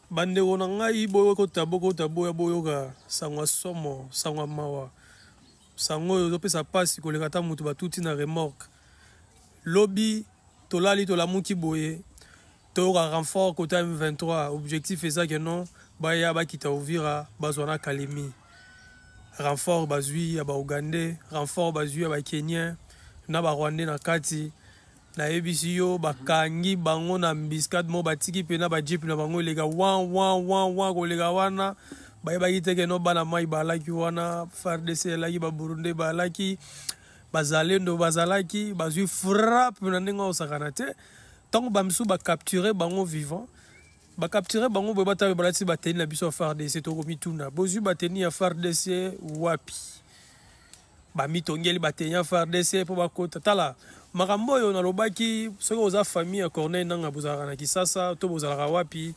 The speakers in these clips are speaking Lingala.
Bandeko na ngai boyo kota boyoka sangwa somo sangwa mawa sango oyo pesa pasi koleka ta mutu batuti na remorque lobby tolali tolamuki boye toyoka renfort côté M23 objectif eza que non baya bakita Uvira bazwana Kalemi renfort bazui ya ba Ougandais renfort bazui ya ba Kenyans na ba Rwandais na kati na ebisi yo bakangi bango na mbiscade mo batiki pena ba jeep na bango lega wan kolega wana bayebaki teke no bana mai balaki wana FARDC laki ba Burundi balaki bazalendo bazalaki bazui frappe na ndenge osakana te tant bamsu ba capturer bango vivant ba capturer bango bo bata balati bateni na biso FARDC to komituna bozui bateni ya FARDC wapi ba mitongeli bateni ya FARDC po bakota tala makambo yo nalobaki soki oza famille ya Corneille nanga bozalaka na Kisasa to bozalaka wapi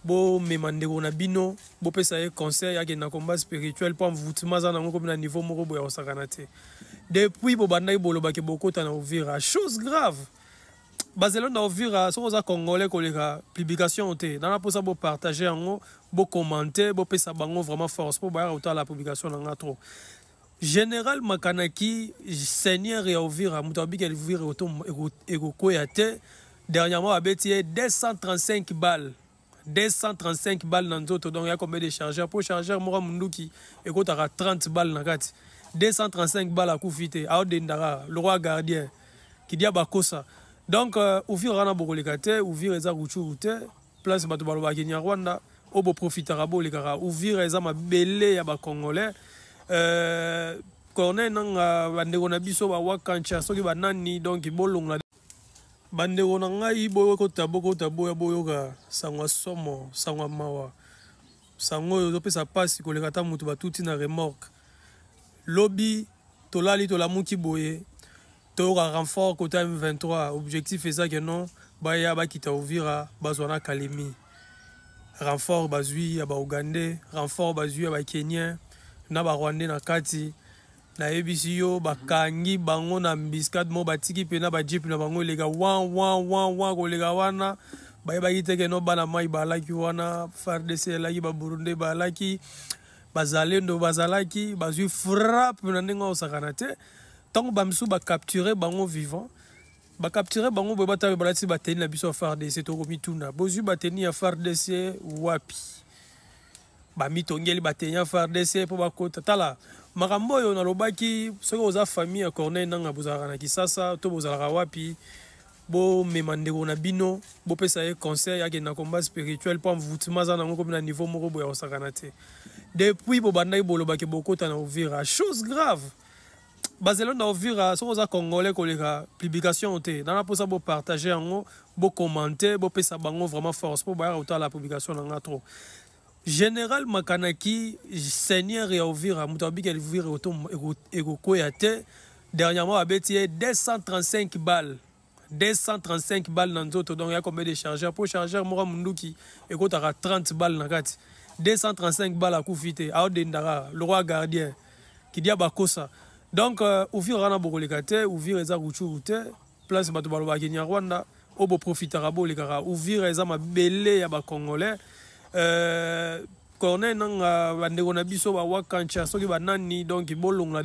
bo memandeko na bino bo pesa ye conseil yake na combat spirituel po mvutima za nango comme na niveau moko boya osakana te depuis bo bandaki bolobaki bokota na Uvira chose grave bazelo na Uvira soki oza congolais koleka publication te nana posa bo partager yango bo commenter bo pesa bango vraiment force po bayaka otala la publication nanga trop Général Makanaki, Seigneur et Uvira, Moutabik et Uvira, Koyate, dernièrement, a bêté 235 balles. 235 balles dans d'autres, donc il y a combien de chargeurs pour chargeur, Mora Munduki, et quand tu 30 balles dans la 235 balles à Koufite, à Odendara, le roi gardien, qui dit à Bakosa. Donc, Uvira Rana Bokolikate, Uvira Eza Ruchurute, place Batubaloba Kenya Rwanda, Obo Profitarabo, les gars, Uvira Eza ma belé à Congolais. Corneille nanga bandeko na biso ba wakancha soki banani donc bolonga bandeko na ngai boyo kota boyoka sangwa somo sangwa mawa sango oyo pesa pasi koleka ta mutu batuti na remorque lobby tolali tolamuki boye toyoka renfort côté M23 objectif eza que non baya bakita Uvira bazwana Kalemi renfort bazui ya ba Ougandais renfort bazui ya ba Kenyans na ba Rwandais na kati na ebisi yo bakangi bango na mbiscade mo batiki pena ba jeep na bango lega wan kolega wana bayebaki teke no bana mai balaki wana FARDC laki ba Burundi balaki bazalendo bazalaki bazui frappe na ndenge osakana te tant bamsu ba capturer bango vivant ba capturer bango bo bata balati bateni na biso FARDC to komituna bozui bateni ya FARDC wapi ba mitongeli bateni ya FARDC po bakota tala makambo yo nalobaki soki oza famille ya Corneille nanga bozalaka na Kisasa to bozalaka wapi bo memandeko na bino bo pesa ye conseil yake na combat spirituel po mvutima za nango comme na niveau moko boya osakana te depuis bo bandaki bolobaki bokota na Uvira chose grave bazelo na Uvira soki oza congolais koleka publication te nana posa bo partager yango bo commenter bo pesa bango vraiment force po bayaka otala la publication nanga trop Général Makanaki, Seigneur et Uvira, Moutabik et Uvira, Koyate, dernièrement, a bêté 235 balles. 235 balles dans d'autres, donc il y a combien de chargeurs pour chargeur, Mora Munduki, et quand tu as 30 balles dans la 235 balles à Koufite, à Odendara, le roi gardien, qui dit à Bakosa. Donc, Uvira Rana Bokolikate, Uvira Eza Ruchurute, place Batubaloba Kenya Rwanda, Obo Profitarabo, les gars, Uvira Eza ma belé à Congolais. Corneille nanga bandeko na biso ba wakancha soki banani donc bolonga